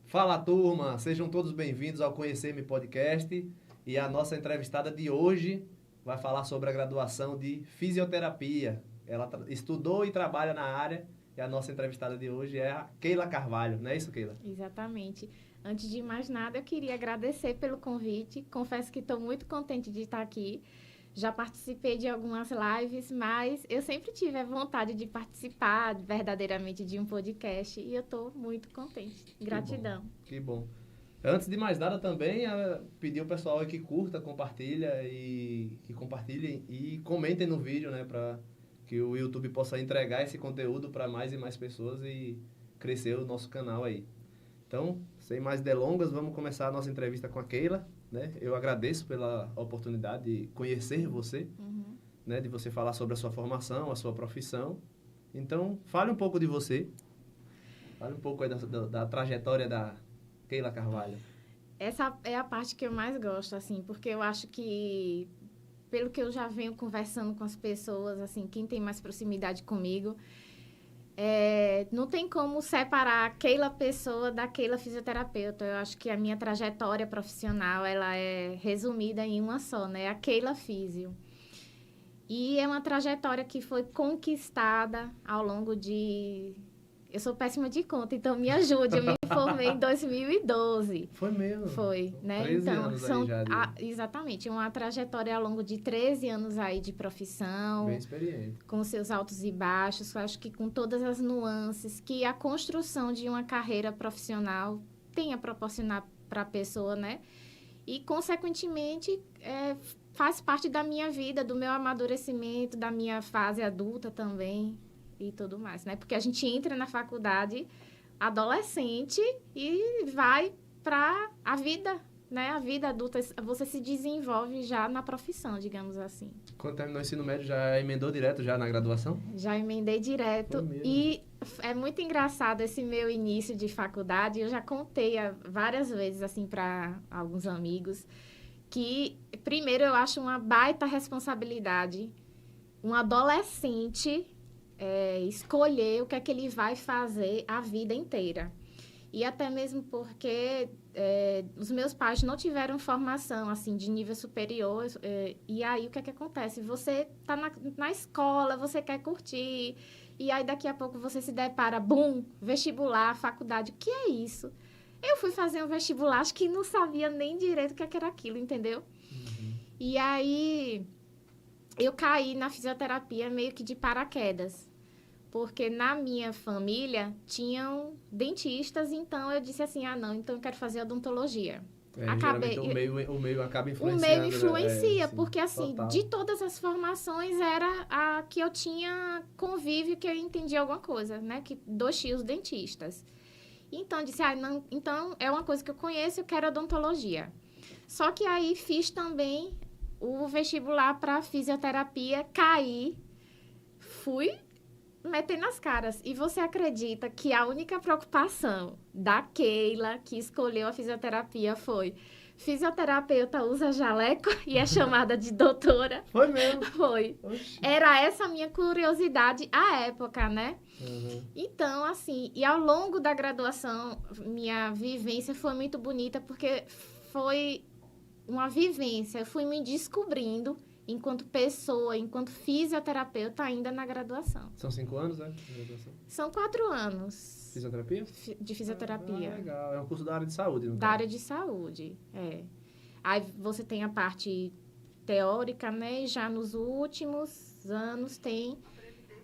Fala, turma! Sejam todos bem-vindos ao Conhecer-me Podcast. E a nossa entrevistada de hoje vai falar sobre a graduação de Fisioterapia. Ela estudou e trabalha na área. E a nossa entrevistada de hoje é a Keila Carvalho. Não é isso, Keila? Exatamente. Antes de mais nada, eu queria agradecer pelo convite. Confesso que estou muito contente de estar aqui. Já participei de algumas lives, mas eu sempre tive a vontade de participar verdadeiramente de um podcast e eu estou muito contente. Gratidão. Que bom. Antes de mais nada também, pedir ao pessoal que curta, compartilha e que compartilhem e comentem no vídeo, né, para que o YouTube possa entregar esse conteúdo para mais e mais pessoas e crescer o nosso canal aí. Então, sem mais delongas, vamos começar a nossa entrevista com a Keila, né? Eu agradeço pela oportunidade de conhecer você, né? De você falar sobre a sua formação, a sua profissão. Então, fale um pouco de você. Fale um pouco aí da trajetória da Keila Carvalho. Essa é a parte que eu mais gosto, assim, porque eu acho que, pelo que eu já venho conversando com as pessoas, assim, quem tem mais proximidade comigo, não tem como separar a Keila pessoa da Keila fisioterapeuta. Eu acho que a minha trajetória profissional, ela é resumida em uma só, né? A Keila Físio. E é uma trajetória que foi conquistada ao longo de... Eu sou péssima de conta, então me ajude. Eu me formei em 2012. Foi mesmo? Foi, né? 13 anos aí já. Exatamente, uma trajetória ao longo de 13 anos aí de profissão. Bem experiente. Com seus altos e baixos. Eu acho que com todas as nuances que a construção de uma carreira profissional tem a proporcionar para a pessoa, né? E, consequentemente, faz parte da minha vida, do meu amadurecimento, da minha fase adulta também e tudo mais, né? Porque a gente entra na faculdade adolescente e vai para a vida, né? A vida adulta, você se desenvolve já na profissão, digamos assim. Quando terminou o ensino médio, já emendou direto já na graduação? Já emendei direto. E é muito engraçado esse meu início de faculdade. Eu já contei várias vezes, assim, para alguns amigos, que, primeiro, eu acho uma baita responsabilidade um adolescente escolher o que é que ele vai fazer a vida inteira. E até mesmo porque os meus pais não tiveram formação, assim, de nível superior. E aí, o que é que acontece? Você está na escola, você quer curtir. E aí, daqui a pouco, você se depara, bum, vestibular, faculdade. O que é isso? Eu fui fazer um vestibular, acho que não sabia nem direito o que era aquilo, entendeu? E aí, eu caí na fisioterapia meio que de paraquedas. Porque na minha família tinham dentistas, então eu disse assim, não, então eu quero fazer odontologia. O meio acaba influenciando. O meio influencia, sim, porque assim, total. De todas as formações era a que eu tinha convívio, que eu entendia alguma coisa, né? Que 2 tios dentistas. Então, eu disse, não, então é uma coisa que eu conheço, eu quero odontologia. Só que aí fiz também o vestibular para fisioterapia, caí, fui meter nas caras. E você acredita que a única preocupação da Keila, que escolheu a fisioterapia, foi: fisioterapeuta usa jaleco e é chamada de doutora? Foi mesmo? Foi. Oxi. Era essa a minha curiosidade à época, né? Uhum. Então, assim, e ao longo da graduação, minha vivência foi muito bonita, porque foi uma vivência. Eu fui me descobrindo enquanto pessoa, enquanto fisioterapeuta ainda na graduação. São 5 anos, né? Graduação. São 4 anos. Fisioterapia? De fisioterapia. Legal. É um curso da área de saúde, não Da área de saúde, Aí você tem a parte teórica, né? E já nos últimos anos tem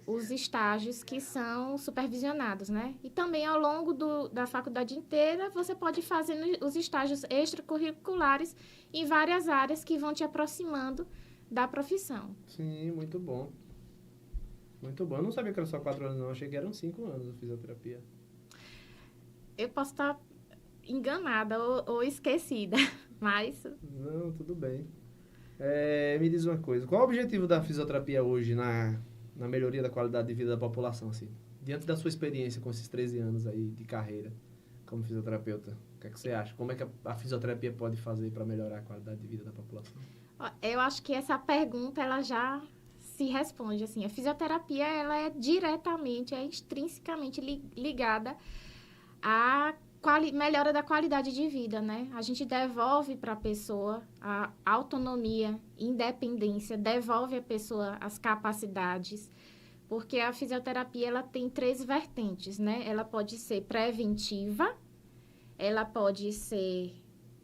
os estágios que são supervisionados, né? E também ao longo da faculdade inteira, você pode fazer os estágios extracurriculares em várias áreas que vão te aproximando da profissão. Sim, muito bom. Muito bom. Eu não sabia que era só 4 anos, não. Achei que eram 5 anos de fisioterapia. Eu posso estar enganada ou esquecida, mas... Não, tudo bem. Me diz uma coisa. Qual o objetivo da fisioterapia hoje na melhoria da qualidade de vida da população, assim? Diante da sua experiência com esses 13 anos aí de carreira como fisioterapeuta, o que é que você acha? Como é que a fisioterapia pode fazer para melhorar a qualidade de vida da população? Eu acho que essa pergunta, ela já se responde, assim. A fisioterapia, ela é diretamente, extrinsecamente ligada à melhora da qualidade de vida, né? A gente devolve para a pessoa a autonomia, independência, devolve à pessoa as capacidades, porque a fisioterapia ela tem 3 vertentes, né? Ela pode ser preventiva, ela pode ser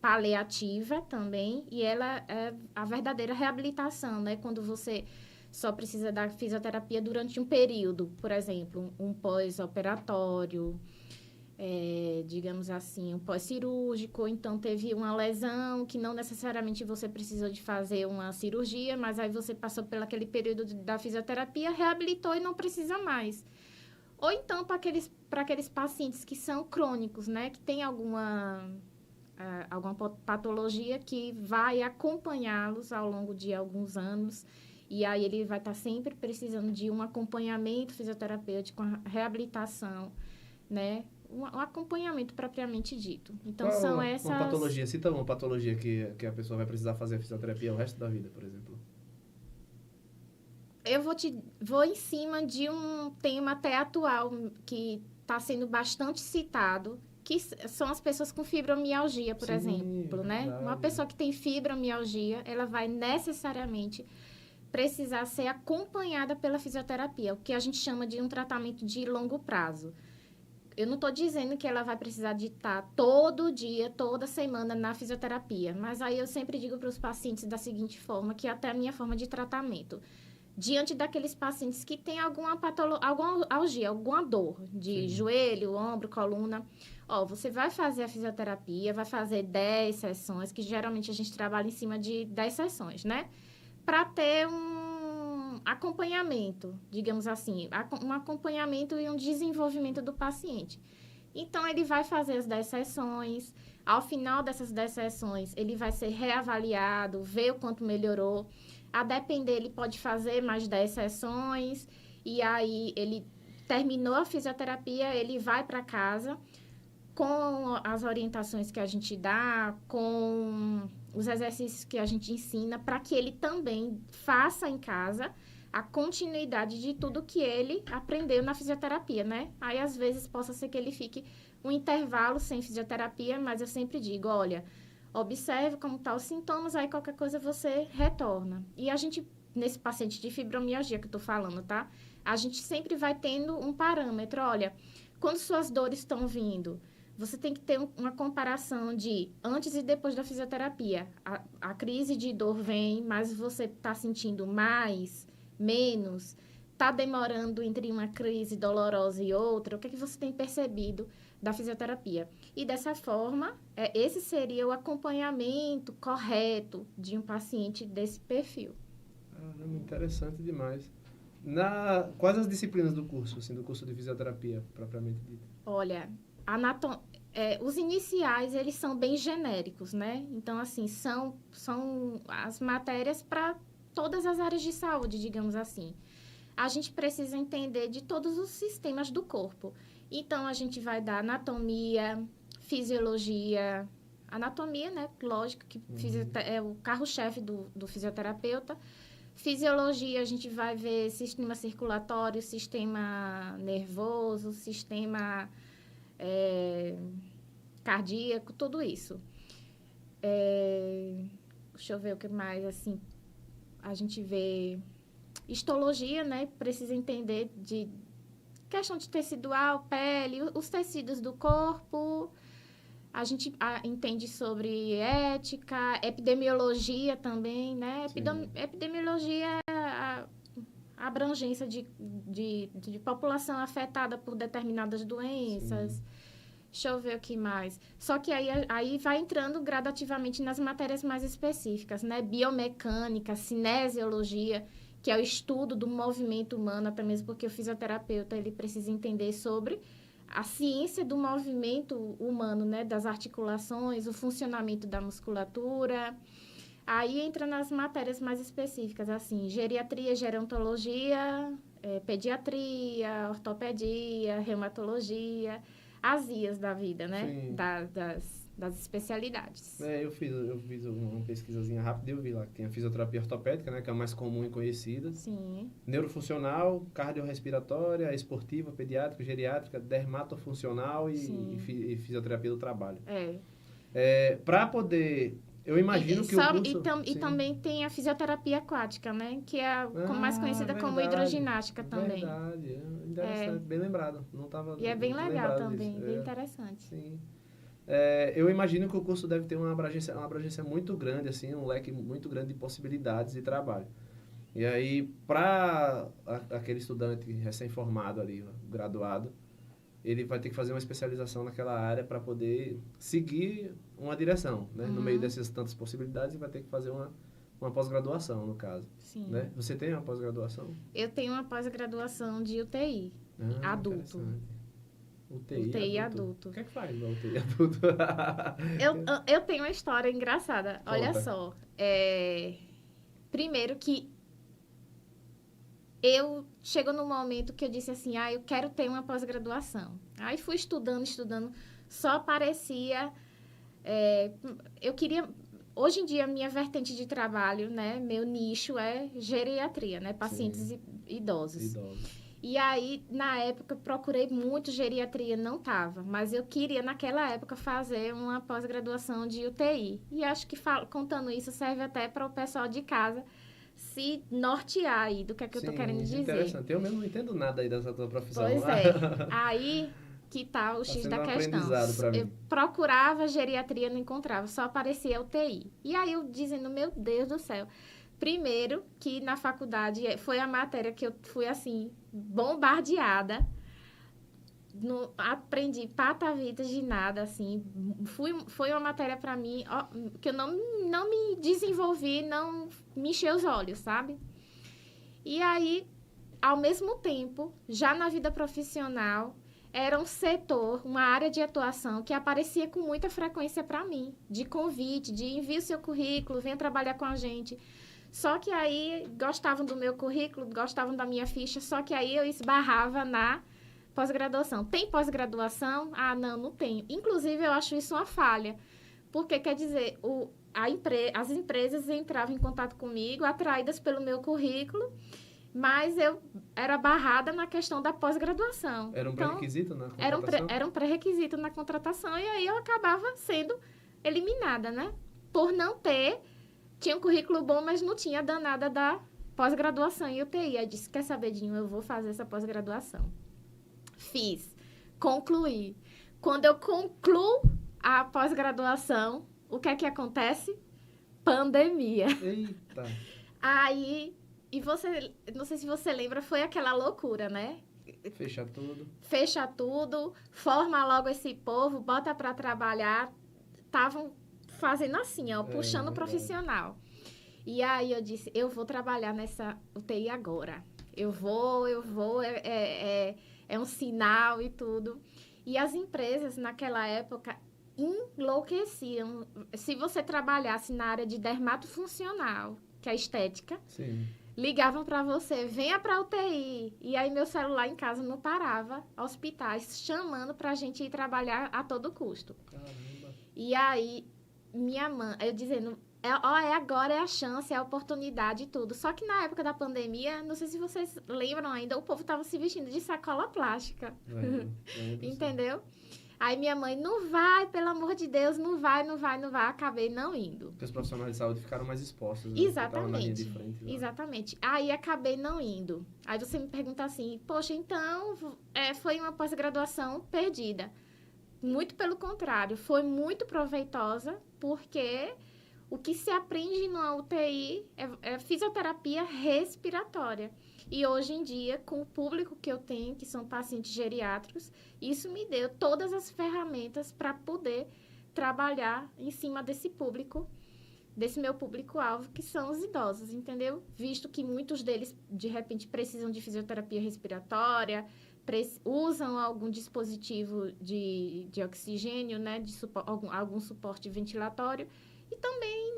paliativa também, e ela é a verdadeira reabilitação, né? Quando você só precisa da fisioterapia durante um período, por exemplo, um pós-operatório, digamos assim, um pós-cirúrgico, então teve uma lesão que não necessariamente você precisou de fazer uma cirurgia, mas aí você passou por aquele período da fisioterapia, reabilitou e não precisa mais. Ou então para aqueles pacientes que são crônicos, né, que tem alguma patologia que vai acompanhá-los ao longo de alguns anos, e aí ele vai estar sempre precisando de um acompanhamento fisioterapêutico, uma reabilitação, né? Um acompanhamento propriamente dito. Então, qual são essas... Uma patologia, cita uma patologia que a pessoa vai precisar fazer fisioterapia o resto da vida, por exemplo. Eu vou em cima de um tema até atual, que está sendo bastante citado, que são as pessoas com fibromialgia, por exemplo, né? Verdade. Uma pessoa que tem fibromialgia, ela vai necessariamente precisar ser acompanhada pela fisioterapia, o que a gente chama de um tratamento de longo prazo. Eu não estou dizendo que ela vai precisar de estar todo dia, toda semana na fisioterapia, mas aí eu sempre digo para os pacientes da seguinte forma, que é até a minha forma de tratamento. Diante daqueles pacientes que têm alguma algia, alguma dor de joelho, ombro, coluna, você vai fazer a fisioterapia, vai fazer 10 sessões, que geralmente a gente trabalha em cima de 10 sessões, né? Para ter um acompanhamento, digamos assim, um acompanhamento e um desenvolvimento do paciente. Então, ele vai fazer as 10 sessões, ao final dessas 10 sessões, ele vai ser reavaliado, ver o quanto melhorou. A depender, ele pode fazer mais 10 sessões, e aí ele terminou a fisioterapia, ele vai para casa com as orientações que a gente dá, com os exercícios que a gente ensina, para que ele também faça em casa a continuidade de tudo que ele aprendeu na fisioterapia, né? Aí, às vezes, possa ser que ele fique um intervalo sem fisioterapia, mas eu sempre digo, olha, observe como estão os sintomas, aí qualquer coisa você retorna. E a gente, nesse paciente de fibromialgia que eu estou falando, tá? A gente sempre vai tendo um parâmetro, olha, quando suas dores estão vindo, você tem que ter uma comparação de antes e depois da fisioterapia. A crise de dor vem, mas você está sentindo mais, menos, está demorando entre uma crise dolorosa e outra. O que é que você tem percebido da fisioterapia? E dessa forma, esse seria o acompanhamento correto de um paciente desse perfil. Interessante demais. Quais as disciplinas do curso, assim, do curso de fisioterapia, propriamente dito? Olha, os iniciais, eles são bem genéricos, né? Então, assim, são as matérias para todas as áreas de saúde, digamos assim. A gente precisa entender de todos os sistemas do corpo. Então, a gente vai dar anatomia, fisiologia, anatomia, né? Lógico que é o carro-chefe do fisioterapeuta. Fisiologia, a gente vai ver sistema circulatório, sistema nervoso, sistema cardíaco, tudo isso. Deixa eu ver o que mais, assim, a gente vê histologia, né? Precisa entender de questão de tecidual, pele, os tecidos do corpo. A gente entende sobre ética, epidemiologia também, né? Epidemiologia é a abrangência de população afetada por determinadas doenças. Sim. Deixa eu ver o que mais. Só que aí vai entrando gradativamente nas matérias mais específicas, né? Biomecânica, cinesiologia, que é o estudo do movimento humano, até mesmo porque o fisioterapeuta ele precisa entender sobre a ciência do movimento humano, né? Das articulações, o funcionamento da musculatura. Aí entra nas matérias mais específicas, assim, geriatria, gerontologia, pediatria, ortopedia, reumatologia. as IAs da vida, né? Sim. Das especialidades. Eu fiz uma pesquisazinha rápida e eu vi lá que tem a fisioterapia ortopédica, né, que é a mais comum e conhecida. Sim. Neurofuncional, cardiorrespiratória, esportiva, pediátrica, geriátrica, dermatofuncional e fisioterapia do trabalho. Para poder... Eu imagino que o curso... E também tem a fisioterapia aquática, né? Que é mais conhecida como hidroginástica também. Verdade, interessante, bem lembrado. Não tava e é bem legal também, disso. bem interessante. Sim. Eu imagino que o curso deve ter uma abrangência muito grande, assim, um leque muito grande de possibilidades de trabalho. E aí, para aquele estudante recém-formado ali, graduado, ele vai ter que fazer uma especialização naquela área para poder seguir uma direção, né? No meio dessas tantas possibilidades, ele vai ter que fazer uma pós-graduação, no caso. Sim. Né? Você tem uma pós-graduação? Eu tenho uma pós-graduação de UTI, adulto. UTI adulto. O que é que faz no UTI adulto? eu tenho uma história engraçada. Conta. Olha só. Primeiro que eu chego num momento que eu disse assim, eu quero ter uma pós-graduação. Aí fui estudando, só parecia... eu queria... Hoje em dia, minha vertente de trabalho, né? Meu nicho é geriatria, né? Pacientes idosos. E aí, na época, eu procurei muito geriatria, não estava. Mas eu queria, naquela época, fazer uma pós-graduação de UTI. E acho que, contando isso, serve até para o pessoal de casa se nortear aí do que é que eu tô querendo dizer. Interessante. Eu mesmo não entendo nada aí dessa tua profissão. Pois Aí que tá o X da questão. Eu procurava geriatria, não encontrava, só aparecia UTI. E aí eu dizendo, meu Deus do céu. Primeiro que na faculdade foi a matéria que eu fui assim, bombardeada. Aprendi patavitas de nada, assim. Foi uma matéria para mim que eu não me desenvolvi, não me encheu os olhos, sabe? E aí, ao mesmo tempo, já na vida profissional, era um setor, uma área de atuação que aparecia com muita frequência para mim, de convite, de envie o seu currículo, venha trabalhar com a gente. Só que aí gostavam do meu currículo, gostavam da minha ficha, só que aí eu esbarrava na pós-graduação. Tem pós-graduação? Não tenho. Inclusive, eu acho isso uma falha. Porque, quer dizer, as empresas entravam em contato comigo, atraídas pelo meu currículo, mas eu era barrada na questão da pós-graduação. Era um pré-requisito na contratação? Era um pré-requisito na contratação, e aí eu acabava sendo eliminada, né? Por não ter... Tinha um currículo bom, mas não tinha danada da pós-graduação em UTI. Aí disse, quer saber, Dinho, eu vou fazer essa pós-graduação. Fiz. Concluí. Quando eu concluo a pós-graduação, o que é que acontece? Pandemia. Eita! Aí, não sei se você lembra, foi aquela loucura, né? Fecha tudo, forma logo esse povo, bota para trabalhar. Estavam fazendo assim, puxando o profissional. E aí eu disse, eu vou trabalhar nessa UTI agora. Eu vou, é um sinal e tudo. E as empresas, naquela época, enlouqueciam. Se você trabalhasse na área de dermatofuncional, que é a estética, sim, ligavam para você, venha para UTI. E aí meu celular em casa não parava, hospitais chamando para a gente ir trabalhar a todo custo. Caramba. E aí, minha mãe, eu dizendo... agora é a chance, é a oportunidade e tudo. Só que na época da pandemia, não sei se vocês lembram ainda, o povo estava se vestindo de sacola plástica. Entendeu? Aí minha mãe, não vai, pelo amor de Deus, não vai. Acabei não indo. Porque os profissionais de saúde ficaram mais expostos. Né? Exatamente. Exatamente. Aí acabei não indo. Aí você me pergunta assim, poxa, então foi uma pós-graduação perdida. Muito pelo contrário, foi muito proveitosa, porque... O que se aprende na UTI é fisioterapia respiratória. E hoje em dia, com o público que eu tenho, que são pacientes geriátricos, isso me deu todas as ferramentas para poder trabalhar em cima desse público, desse meu público-alvo, que são os idosos, entendeu? Visto que muitos deles, de repente, precisam de fisioterapia respiratória, usam algum dispositivo de oxigênio, né, algum suporte ventilatório, e também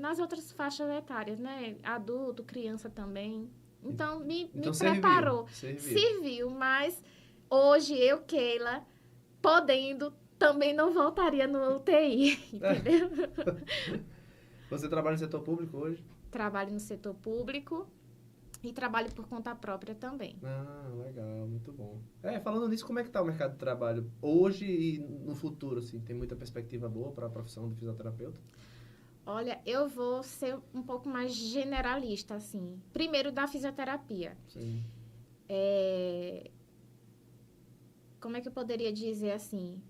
nas outras faixas etárias, né? Adulto, criança também. Então, me preparou. Serviu, mas hoje eu, Keila, podendo, também não voltaria no UTI, entendeu? Você trabalha no setor público hoje? Trabalho no setor público e trabalho por conta própria também. Ah, legal, muito bom. Falando nisso, como é que tá o mercado de trabalho hoje e no futuro, assim? Tem muita perspectiva boa para a profissão de fisioterapeuta? Olha, eu vou ser um pouco mais generalista, assim. Primeiro, da fisioterapia. Sim. Como é que eu poderia dizer assim?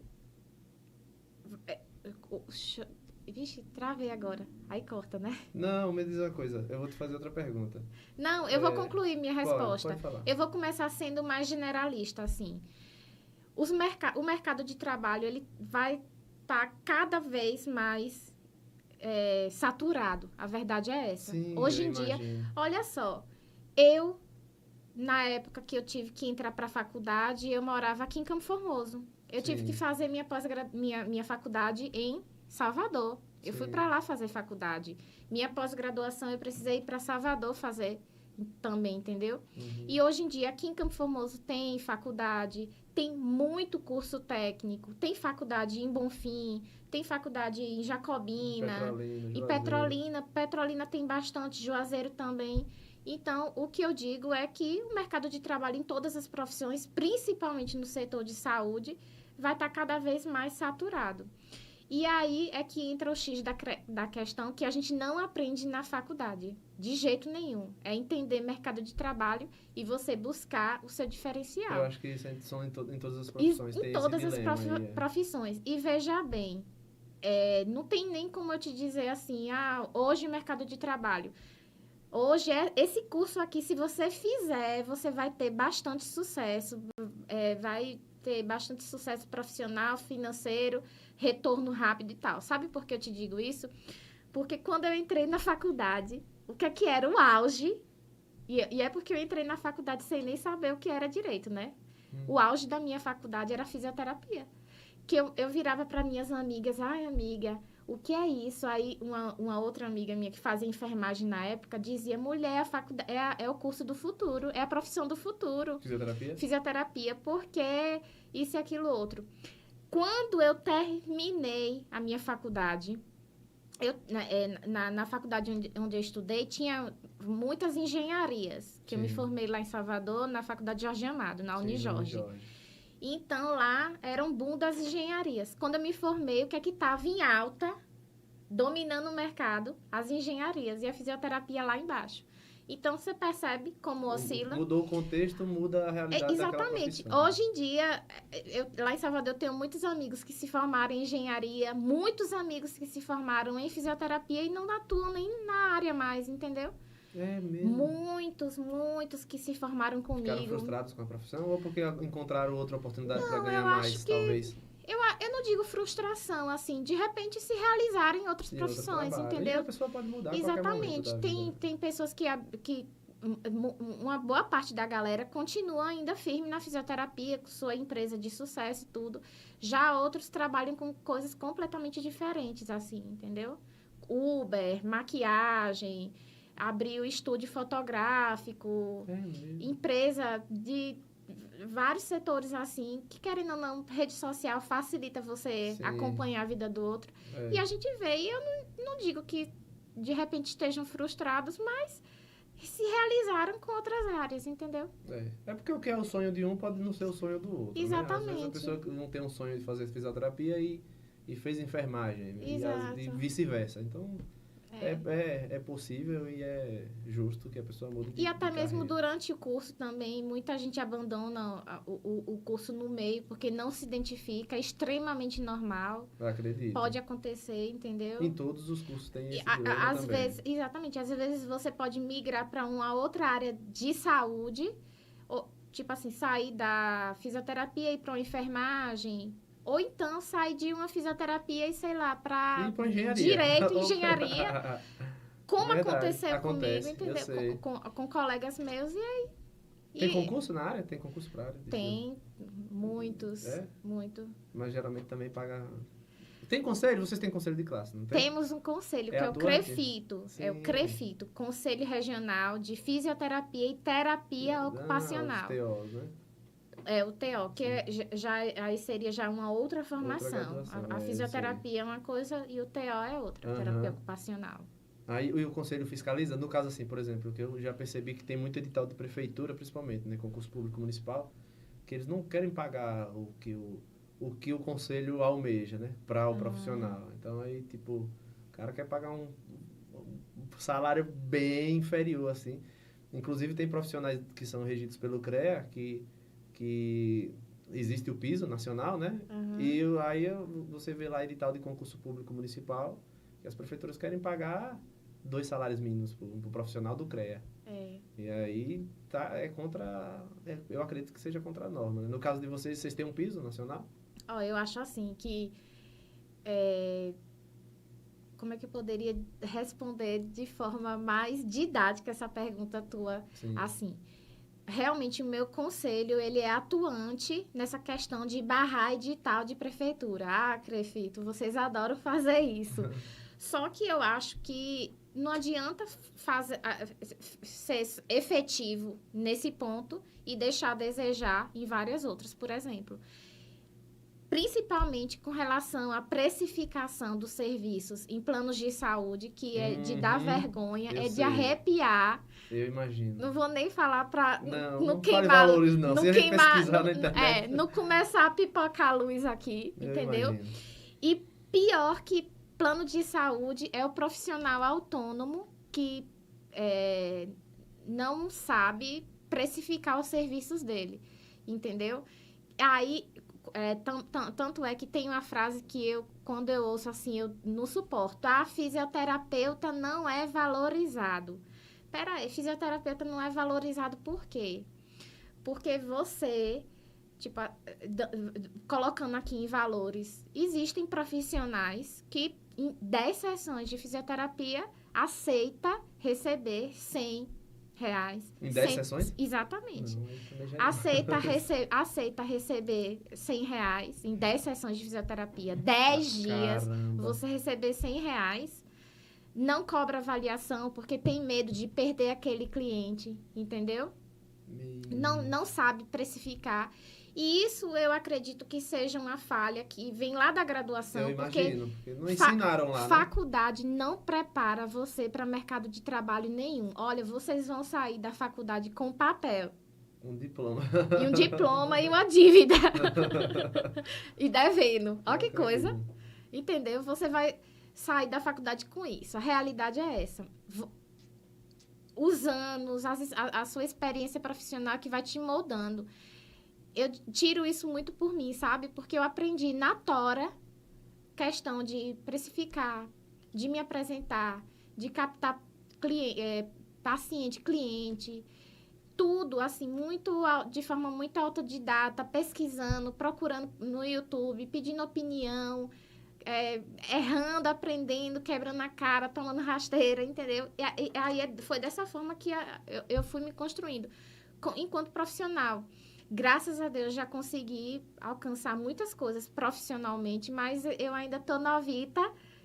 Vixe, travei agora. Aí corta, né? Não, me diz uma coisa. Eu vou te fazer outra pergunta. Não, eu vou concluir minha resposta. Pode falar. Eu vou começar sendo mais generalista, assim. O mercado de trabalho, ele vai estar cada vez mais saturado. A verdade é essa. Sim, hoje em dia, olha só, na época que eu tive que entrar para a faculdade, eu morava aqui em Campo Formoso. Eu tive que fazer minha faculdade em Salvador. Eu fui para lá fazer faculdade. Minha pós-graduação, eu precisei ir para Salvador fazer também, entendeu? Uhum. E hoje em dia, aqui em Campo Formoso, tem faculdade, tem muito curso técnico, tem faculdade em Bonfim, tem faculdade em Jacobina, em Petrolina. Petrolina tem bastante, Juazeiro também. Então, o que eu digo é que o mercado de trabalho em todas as profissões, principalmente no setor de saúde, vai estar cada vez mais saturado. E aí é que entra o X da questão que a gente não aprende na faculdade, de jeito nenhum. É entender mercado de trabalho e você buscar o seu diferencial. Eu acho que isso são em todas as profissões. Em todas as profissões. E veja bem, não tem nem como eu te dizer assim, hoje o mercado de trabalho. Hoje, esse curso aqui, se você fizer, você vai ter bastante sucesso. Vai ter bastante sucesso profissional, financeiro, retorno rápido e tal. Sabe por que eu te digo isso? Porque quando eu entrei na faculdade, o que era o auge? E é porque eu entrei na faculdade sem nem saber o que era direito, né? O auge da minha faculdade era fisioterapia. Que eu virava para minhas amigas, amiga, o que é isso? Aí uma outra amiga minha que fazia enfermagem na época dizia, mulher, a faculdade é o curso do futuro, é a profissão do futuro. Fisioterapia? Fisioterapia, porque isso e aquilo outro. Quando eu terminei a minha faculdade, na faculdade onde eu estudei, tinha muitas engenharias, que eu me formei lá em Salvador, na Faculdade Jorge Amado, na Unijorge. Então, lá era um boom das engenharias. Quando eu me formei, o que é que estava em alta, dominando o mercado? As engenharias e a fisioterapia lá embaixo. Então, você percebe como oscila. Mudou o contexto, muda a realidade daquela profissão. Hoje em dia, lá em Salvador, eu tenho muitos amigos que se formaram em engenharia, muitos amigos que se formaram em fisioterapia e não atuam nem na área mais, entendeu? É mesmo? Muitos que se formaram comigo. Ficaram frustrados com a profissão ou porque encontraram outra oportunidade para ganhar mais, talvez? Eu não digo frustração, assim, de repente se realizarem em outras profissões, entendeu? E a pessoa pode mudar. Exatamente. Tem pessoas que uma boa parte da galera continua ainda firme na fisioterapia, com sua empresa de sucesso e tudo. Já outros trabalham com coisas completamente diferentes, assim, entendeu? Uber, maquiagem, abriu estúdio fotográfico, empresa de vários setores assim, que querendo ou não, rede social facilita você acompanhar a vida do outro. E a gente vê, e eu não digo que de repente estejam frustrados, mas se realizaram com outras áreas, entendeu? É porque o que é o sonho de um pode não ser o sonho do outro. Exatamente. Né? Às vezes a pessoa não tem um sonho de fazer fisioterapia e fez enfermagem. E vice-versa. Então, é possível e é justo que a pessoa mude de até mesmo carreira. durante o curso também, muita gente abandona o curso no meio porque não se identifica, é extremamente normal. Eu acredito. Pode acontecer, entendeu? Em todos os cursos tem esse às vezes, exatamente, às vezes você pode migrar para uma outra área de saúde, ou, tipo assim, sair da fisioterapia e ir para uma enfermagem. Ou então sai de uma fisioterapia e, sei lá, para direito, engenharia. Como aconteceu comigo, entendeu? Com colegas meus, e aí? Tem concurso na área? Tem concurso para área? Tem, muitos. Muito. Mas geralmente também paga... Tem conselho? Vocês têm conselho de classe, não tem? Temos um conselho, que é o CREFITO. É o CREFITO, Conselho Regional de Fisioterapia e Terapia Ocupacional. Os TOs, né? O TO, que aí seria já uma outra formação. A fisioterapia é uma coisa e o TO é outra, terapia ocupacional. Aí o conselho fiscaliza, no caso assim, por exemplo, que eu já percebi que tem muito edital de prefeitura, principalmente, né, concurso público municipal, que eles não querem pagar o que o conselho almeja, né, para o profissional. Então aí, tipo, o cara quer pagar um salário bem inferior, assim. Inclusive tem profissionais que são regidos pelo CREA, que existe o piso nacional, né? E aí você vê lá edital de concurso público municipal, que as prefeituras querem pagar 2 salários mínimos para o profissional do CREA. E aí eu acredito que seja contra a norma, né? No caso de vocês têm um piso nacional? Eu acho assim que como é que eu poderia responder de forma mais didática essa pergunta tua? Sim. Assim, realmente o meu conselho, ele é atuante nessa questão de barrar edital de prefeitura. Crefito, vocês adoram fazer isso. Só que eu acho que não adianta ser efetivo nesse ponto e deixar a desejar em várias outras. Por exemplo, principalmente com relação à precificação dos serviços em planos de saúde, que é de dar vergonha, de arrepiar. Eu imagino. Não vou nem falar para não queimar valores, não. Se a gente pesquisar na internet. Não começar a pipocar a luz aqui, entendeu? E pior que plano de saúde é o profissional autônomo que não sabe precificar os serviços dele, entendeu? Aí... tanto é que tem uma frase que quando eu ouço assim, eu não suporto. Fisioterapeuta não é valorizado. Peraí, fisioterapeuta não é valorizado por quê? Porque você, tipo, colocando aqui em valores, existem profissionais que em 10 sessões de fisioterapia aceita receber R$100. Em 10 sessões? Exatamente. Aceita receber R$100 em 10 sessões de fisioterapia. 10 dias, você receber R$100. Não cobra avaliação, porque tem medo de perder aquele cliente, entendeu? Não sabe precificar. E isso eu acredito que seja uma falha que vem lá da graduação. Eu imagino, porque não ensinaram lá, faculdade não prepara você para mercado de trabalho nenhum. Olha, vocês vão sair da faculdade com papel. Um diploma. E um diploma e uma dívida. E devendo. Olha que coisa. Entendeu? Você vai sair da faculdade com isso. A realidade é essa. Os anos, a sua experiência profissional que vai te moldando. Eu tiro isso muito por mim, sabe? Porque eu aprendi na tora questão de precificar, de me apresentar, de captar paciente, cliente, tudo assim, de forma muito autodidata, pesquisando, procurando no YouTube, pedindo opinião, errando, aprendendo, quebrando a cara, tomando rasteira, entendeu? E aí foi dessa forma que eu fui me construindo enquanto profissional. Graças a Deus, já consegui alcançar muitas coisas profissionalmente, mas eu ainda tô novita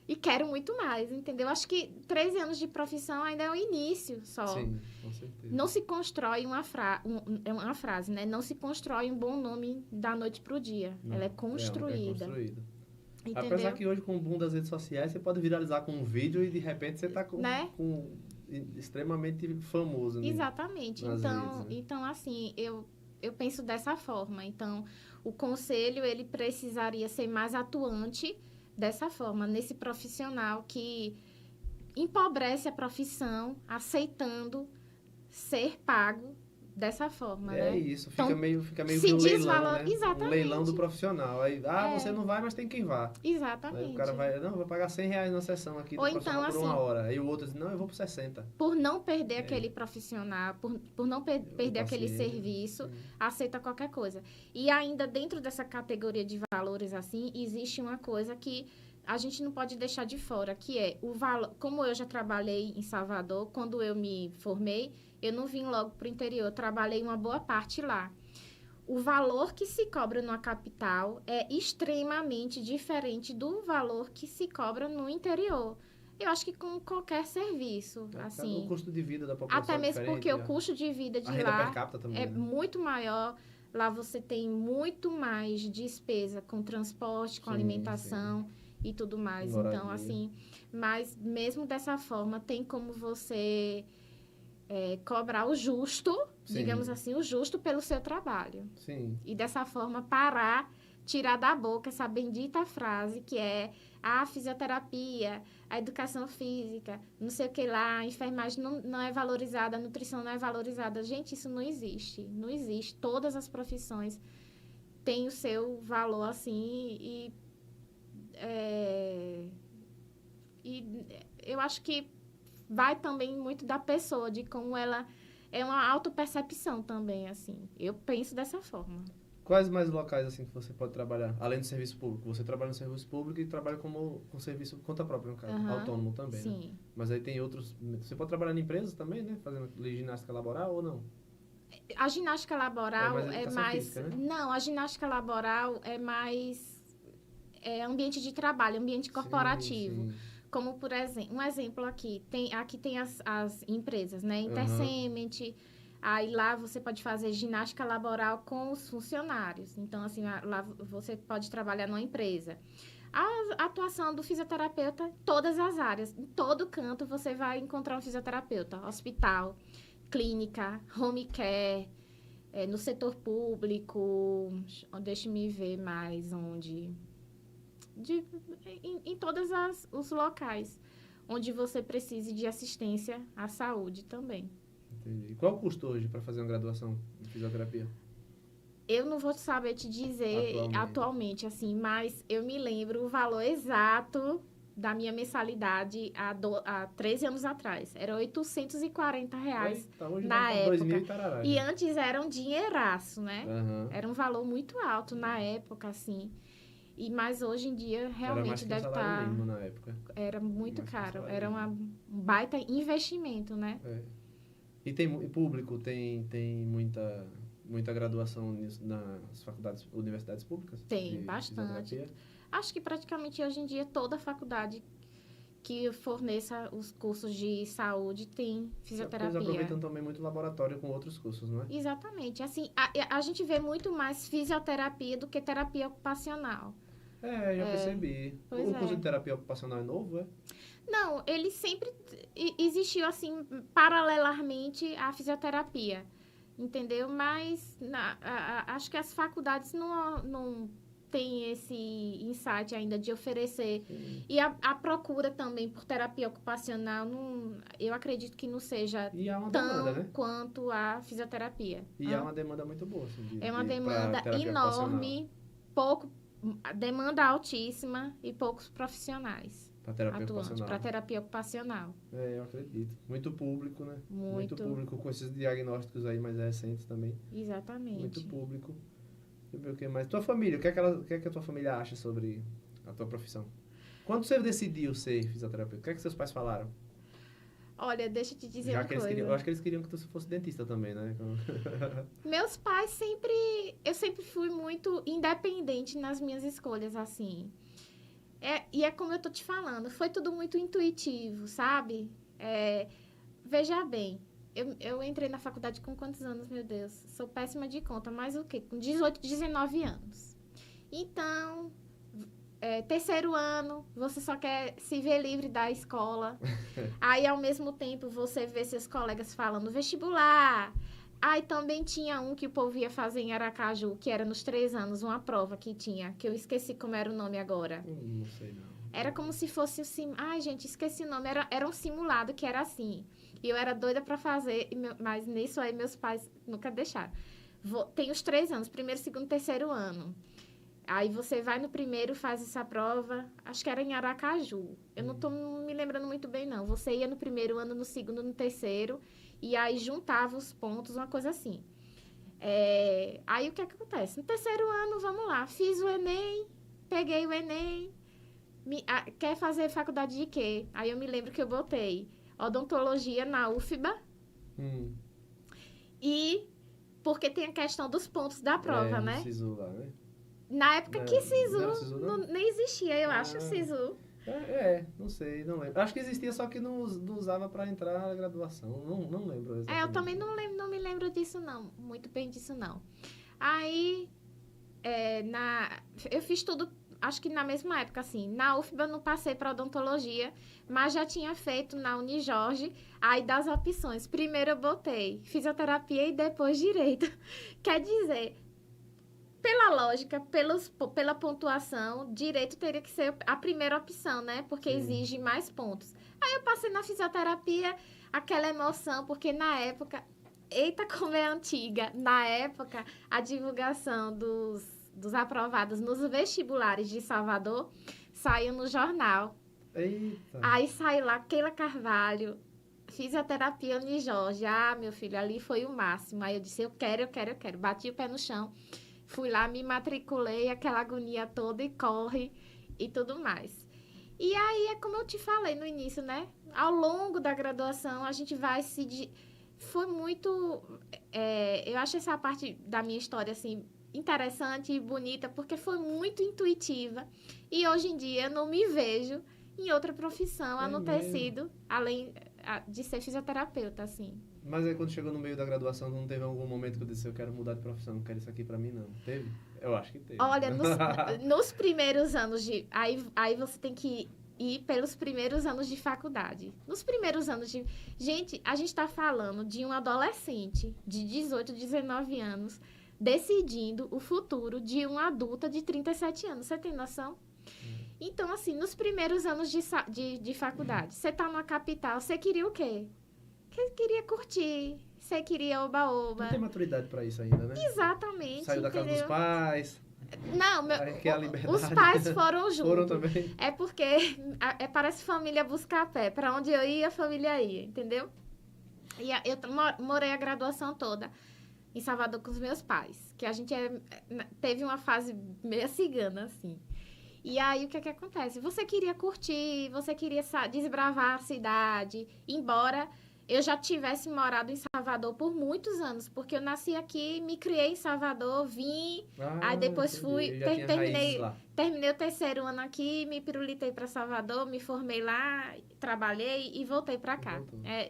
e quero muito mais, entendeu? Acho que 13 anos de profissão ainda é o início só. Sim, com certeza. Não se constrói uma frase, né? Não se constrói um bom nome da noite pro dia. Ela é construída. Entendeu? Apesar que hoje, com o boom das redes sociais, você pode viralizar com um vídeo e, de repente, você tá com extremamente famoso. Exatamente. Nas redes, né? Então, assim, eu penso dessa forma. Então, o conselho, ele precisaria ser mais atuante dessa forma, nesse profissional que empobrece a profissão, aceitando ser pago dessa forma, né? Isso, fica meio que um leilão, né? Exatamente. Um leilão do profissional. Aí, você não vai, mas tem quem vá. Exatamente. Aí o cara vai, vou pagar R$100 na sessão aqui do profissional por uma hora. Aí o outro diz, não, eu vou por 60. Por não perder aquele profissional, por não perder aquele serviço, aceita qualquer coisa. E ainda dentro dessa categoria de valores, assim, existe uma coisa que a gente não pode deixar de fora, que é o valor. Como eu já trabalhei em Salvador, quando eu me formei, eu não vim logo para o interior, eu trabalhei uma boa parte lá. O valor que se cobra numa capital é extremamente diferente do valor que se cobra no interior. Eu acho que com qualquer serviço, assim... O custo de vida da população até mesmo porque o custo de vida de a renda lá per capita também, é muito maior. Lá você tem muito mais despesa com transporte, com alimentação e tudo mais. Moradia. Então, assim, mas mesmo dessa forma, tem como você cobrar o justo, digamos assim, o justo pelo seu trabalho. Sim. E dessa forma tirar da boca essa bendita frase que é a fisioterapia, a educação física, não sei o que lá, a enfermagem não é valorizada, a nutrição não é valorizada. Gente, isso não existe. Não existe. Todas as profissões têm o seu valor, assim, e eu acho que vai também muito da pessoa, de como ela é uma autopercepção também, assim. Eu penso dessa forma. Quais mais locais, assim, que você pode trabalhar? Além do serviço público. Você trabalha no serviço público e trabalha com serviço conta própria, no caso. Autônomo também, sim. Né? Mas aí tem outros... Você pode trabalhar em empresas também, né? Fazendo ginástica laboral ou não? A ginástica laboral é mais física, né? Não, a ginástica laboral é mais... ambiente de trabalho, ambiente corporativo. Sim. Como, por exemplo, um exemplo aqui. Aqui tem as empresas, né? Intercement... Aí lá você pode fazer ginástica laboral com os funcionários. Então, assim, lá você pode trabalhar numa empresa. A atuação do fisioterapeuta, todas as áreas. Em todo canto você vai encontrar um fisioterapeuta. Hospital, clínica, home care, no setor público. Deixa-me ver mais onde. Em todos os locais onde você precise de assistência à saúde também. Entendi. Qual o custo hoje para fazer uma graduação em fisioterapia? Eu não vou saber te dizer atualmente, assim, mas eu me lembro o valor exato da minha mensalidade há 13 anos atrás. Era R$840 hoje na época. 2.000 e tarará, e antes era um dinheiraço, né? Uhum. Era um valor muito alto na época, assim. Mas hoje em dia realmente deve estar... mínimo na época. Era muito caro. Era um baita investimento, né? E tem público, tem muita graduação nisso, nas universidades públicas? Tem, bastante. Acho que praticamente hoje em dia toda faculdade que forneça os cursos de saúde tem fisioterapia. Eles aproveitam também muito laboratório com outros cursos, não é? Exatamente. Assim, a gente vê muito mais fisioterapia do que terapia ocupacional. Já percebi. O curso de terapia ocupacional é novo, é? Não, ele sempre existiu, assim, paralelamente à fisioterapia, entendeu? Mas acho que as faculdades não têm esse insight ainda de oferecer. Sim. E a procura também por terapia ocupacional, eu acredito que não seja tão demanda, né? quanto a fisioterapia. E há uma demanda muito boa. Assim, é uma demanda enorme, demanda altíssima e poucos profissionais. Para terapia ocupacional. Eu acredito. Muito público, né? Muito público com esses diagnósticos aí mais recentes também. Exatamente. Muito público. Deixa eu ver o que mais. Tua família, o que é que a tua família acha sobre a tua profissão? Quando você decidiu ser fisioterapeuta, o que é que seus pais falaram? Olha, deixa eu te dizer uma coisa. Eu acho que eles queriam que tu fosse dentista também, né? Meus pais eu sempre fui muito independente nas minhas escolhas, assim. E é como eu tô te falando, foi tudo muito intuitivo, sabe? Veja bem, eu entrei na faculdade com quantos anos, meu Deus? Sou péssima de conta, mas o quê? Com 18, 19 anos. Então, terceiro ano, você só quer se ver livre da escola. Aí, ao mesmo tempo, você vê seus colegas falando vestibular. Aí também tinha um que o povo ia fazer em Aracaju, que era nos 3 anos, uma prova que tinha, que eu esqueci como era o nome agora. Não sei, não. Era como se fosse Ai, gente, esqueci o nome. Era um simulado que era assim. E eu era doida pra fazer, mas nisso aí meus pais nunca deixaram. Tem os 3 anos, primeiro, segundo, terceiro ano. Aí você vai no primeiro, faz essa prova, acho que era em Aracaju. Eu não tô me lembrando muito bem, não. Você ia no primeiro ano, no segundo, no terceiro... E aí, juntava os pontos, uma coisa assim. Aí, o que acontece? No terceiro ano, vamos lá. Fiz o Enem, peguei o Enem. Quer fazer faculdade de quê? Aí, eu me lembro que eu botei odontologia na UFBA. E porque tem a questão dos pontos da prova, né? SISU lá, né? Na época que SISU nem existia, eu acho, SISU. Não sei, não lembro. Acho que existia, só que não usava para entrar na graduação. Não lembro exatamente. Eu também não me lembro disso, não. Muito bem disso, não. Aí, eu fiz tudo, acho que na mesma época, assim. Na UFBA eu não passei para odontologia, mas já tinha feito na Unijorge. Aí, das opções, primeiro eu botei fisioterapia e depois direito. Quer dizer, pela lógica, pela pontuação, direito teria que ser a primeira opção, né? Porque exige mais pontos. Aí eu passei na fisioterapia, aquela emoção, porque na época... Eita, como é antiga! Na época, a divulgação dos aprovados nos vestibulares de Salvador saiu no jornal. Eita! Aí saiu lá, Keila Carvalho, fisioterapia Unijorge. Ah, meu filho, ali foi o máximo. Aí eu disse, eu quero. Bati o pé no chão. Fui lá, me matriculei, aquela agonia toda e corre e tudo mais. E aí, é como eu te falei no início, né? Ao longo da graduação, a gente vai Foi muito... eu acho essa parte da minha história, assim, interessante e bonita, porque foi muito intuitiva. E hoje em dia, eu não me vejo em outra profissão, a não ter sido, além de ser fisioterapeuta, assim. Mas aí, quando chegou no meio da graduação, não teve algum momento que eu disse, eu quero mudar de profissão, não quero isso aqui pra mim, não? Teve? Eu acho que teve. Olha, nos primeiros anos de... Aí você tem que ir pelos primeiros anos de faculdade. Nos primeiros anos de... Gente, a gente tá falando de um adolescente de 18, 19 anos decidindo o futuro de uma adulta de 37 anos. Você tem noção? Então, assim, nos primeiros anos de faculdade, você tá numa capital, você queria o quê? Você queria curtir, você queria oba-oba. Não tem maturidade pra isso ainda, né? Exatamente. Saiu da casa dos pais. Não, os pais foram juntos. Foram também. É porque parece família buscar pé. Pra onde eu ia, a família ia, entendeu? E eu morei a graduação toda em Salvador com os meus pais. Que a gente teve uma fase meio cigana, assim. E aí, o que acontece? Você queria curtir, você queria desbravar a cidade, embora eu já tivesse morado em Salvador por muitos anos, porque eu nasci aqui, me criei em Salvador, vim, aí depois fui, terminei o terceiro ano aqui, me pirulitei para Salvador, me formei lá, trabalhei e voltei para cá,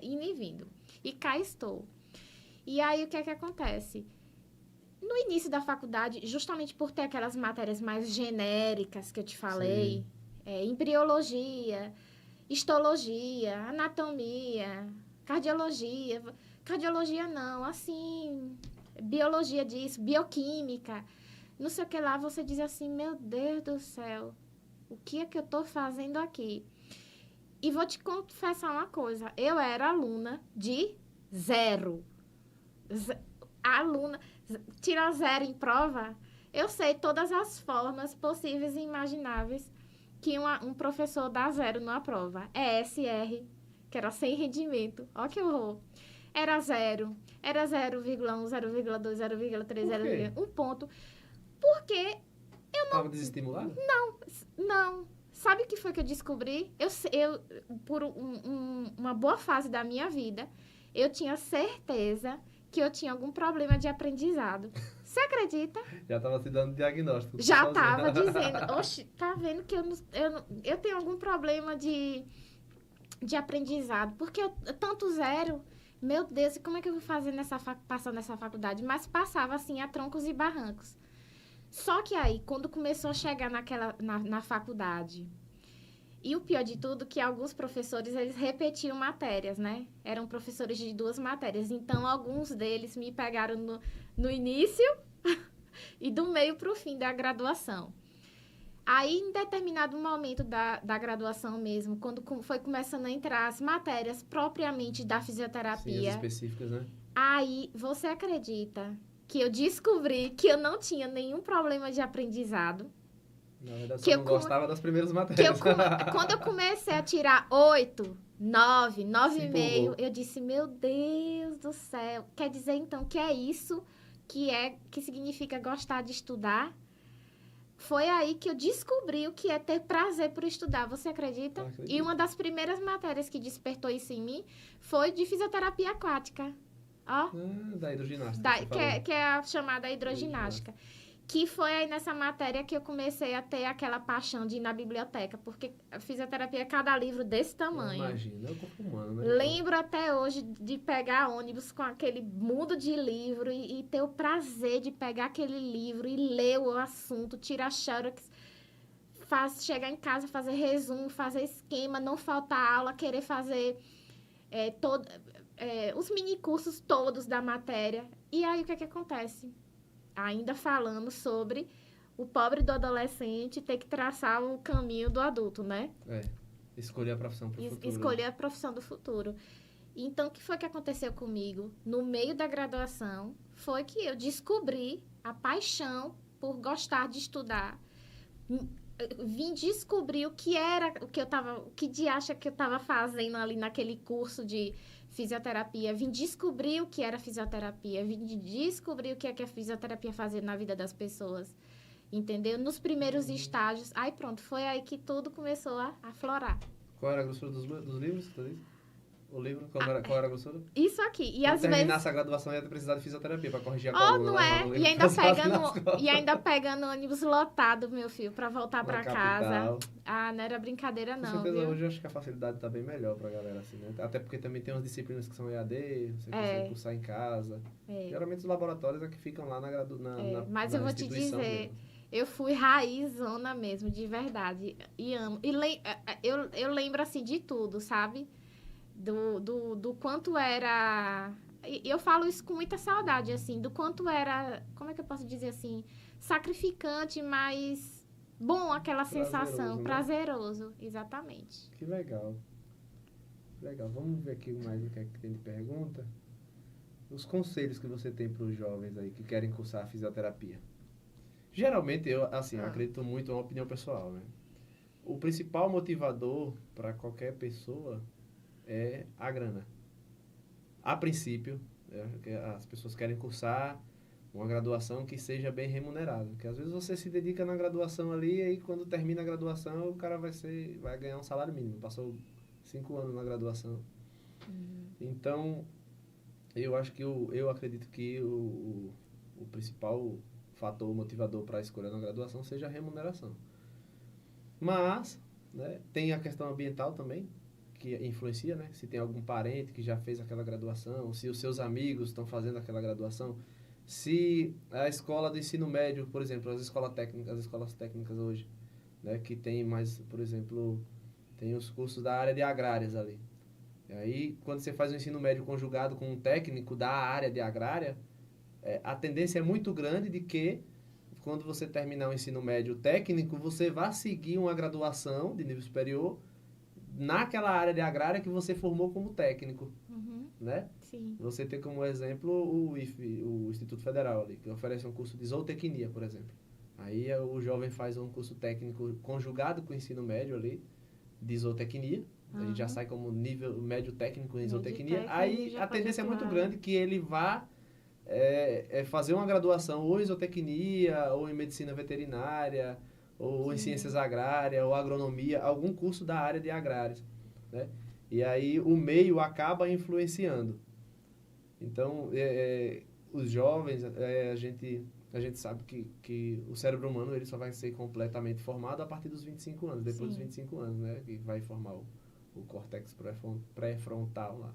indo e vindo. E cá estou. E aí, o que acontece? No início da faculdade, justamente por ter aquelas matérias mais genéricas que eu te falei, embriologia, histologia, anatomia, cardiologia não, assim, biologia disso, bioquímica, não sei o que lá, você diz assim, meu Deus do céu, o que é que eu tô fazendo aqui? E vou te confessar uma coisa, eu era aluna de zero. Aluna, tirar zero em prova, eu sei todas as formas possíveis e imagináveis que um professor dá zero numa prova. É SR, que era sem rendimento. Ó que horror. Era 0,1, 0,2, 0,3, 0,1 ponto. Porque eu não... Estava desestimulado? Não. Sabe o que foi que eu descobri? Eu por uma boa fase da minha vida, eu tinha certeza que eu tinha algum problema de aprendizado. Você acredita? Já estava te dando diagnóstico. Já estava dizendo, oxe, tá vendo que eu tenho algum problema de aprendizado, porque eu tanto zero, meu Deus, e como é que eu vou fazer passar nessa faculdade? Mas passava, assim, a troncos e barrancos. Só que aí, quando começou a chegar na faculdade, e o pior de tudo, que alguns professores, eles repetiam matérias, né? Eram professores de 2 matérias, então alguns deles me pegaram no início e do meio para o fim da graduação. Aí, em determinado momento da graduação mesmo, quando foi começando a entrar as matérias propriamente da fisioterapia... Sim, as específicas, né? Aí, você acredita que eu descobri que eu não tinha nenhum problema de aprendizado? Na verdade, você não gostava das primeiras matérias. Quando eu comecei a tirar 8, 9, 9,5, eu disse, meu Deus do céu. Quer dizer, então, que é isso que significa gostar de estudar? Foi aí que eu descobri o que é ter prazer por estudar. Você acredita? E uma das primeiras matérias que despertou isso em mim foi de fisioterapia aquática. Ó. Da hidroginástica. Que é a chamada hidroginástica. Que foi aí nessa matéria que eu comecei a ter aquela paixão de ir na biblioteca, porque a fisioterapia é cada livro desse tamanho. Imagina, é o corpo humano, né? Lembro até hoje de pegar ônibus com aquele mundo de livro e ter o prazer de pegar aquele livro e ler o assunto, tirar xerox, chegar em casa, fazer resumo, fazer esquema, não faltar aula, querer fazer os mini cursos todos da matéria. E aí, o que acontece? Ainda falando sobre o pobre do adolescente ter que traçar o caminho do adulto, né? Escolher a profissão para o futuro. Escolher a profissão do futuro. Então, o que foi que aconteceu comigo? No meio da graduação, foi que eu descobri a paixão por gostar de estudar. Vim descobrir o que de acha que eu estava fazendo ali naquele curso de fisioterapia. Vim descobrir o que era fisioterapia. Vim descobrir o que é que a fisioterapia fazia na vida das pessoas. Entendeu? Nos primeiros estágios. Aí pronto, foi aí que tudo começou a aflorar. Qual era a grossura dos livros? O livro? Qual era a grossura? Isso aqui. E quando às terminasse vezes... a graduação, ia precisar de fisioterapia para corrigir a coluna. Não é? E ainda pegando ônibus lotado, meu filho, para voltar para casa. Não era brincadeira, não. Com certeza, viu? Hoje eu acho que a facilidade tá bem melhor pra galera, assim, né? Até porque também tem umas disciplinas que são EAD, você consegue cursar em casa. Geralmente os laboratórios é que ficam lá na Mas eu vou te dizer... Mesmo. Eu fui raizona mesmo, de verdade. E amo. Eu lembro, assim, de tudo, sabe? Do quanto era... Eu falo isso com muita saudade, assim. Do quanto era... Como é que eu posso dizer, assim? Sacrificante, mas... Bom, aquela sensação. Né? Prazeroso, exatamente. Que legal. Legal. Vamos ver aqui mais o que é que tem de pergunta. Os conselhos que você tem para os jovens aí que querem cursar a fisioterapia. Geralmente, eu acredito muito na opinião pessoal, né? O principal motivador para qualquer pessoa é a grana. A princípio, as pessoas querem cursar uma graduação que seja bem remunerada. Porque às vezes você se dedica na graduação ali e aí quando termina a graduação o cara vai ganhar um salário mínimo. Passou 5 anos na graduação. Então, eu acredito que o principal fator motivador para a escolha na graduação seja a remuneração. Mas, né, tem a questão ambiental também, que influencia, né? Se tem algum parente que já fez aquela graduação, se os seus amigos estão fazendo aquela graduação, se a escola do ensino médio, por exemplo, as escolas técnicas hoje, né, que tem mais, por exemplo, tem os cursos da área de agrárias ali. E aí, quando você faz o ensino médio conjugado com um técnico da área de agrária, a tendência é muito grande de que, quando você terminar o ensino médio técnico, você vá seguir uma graduação de nível superior naquela área de agrária que você formou como técnico, né? Sim. Você tem como exemplo o IFE, o Instituto Federal ali, que oferece um curso de zootecnia, por exemplo. Aí o jovem faz um curso técnico conjugado com o ensino médio ali, de zootecnia. A gente já sai como nível médio técnico em zootecnia. Aí a tendência é muito grande que ele vá fazer uma graduação ou em zootecnia, ou em medicina veterinária, ou em ciências agrárias, ou agronomia, algum curso da área de agrárias, né? E aí o meio acaba influenciando. Então, os jovens, a gente sabe que o cérebro humano ele só vai ser completamente formado a partir dos 25 anos, depois dos 25 anos, né? Que vai formar o córtex pré-frontal lá.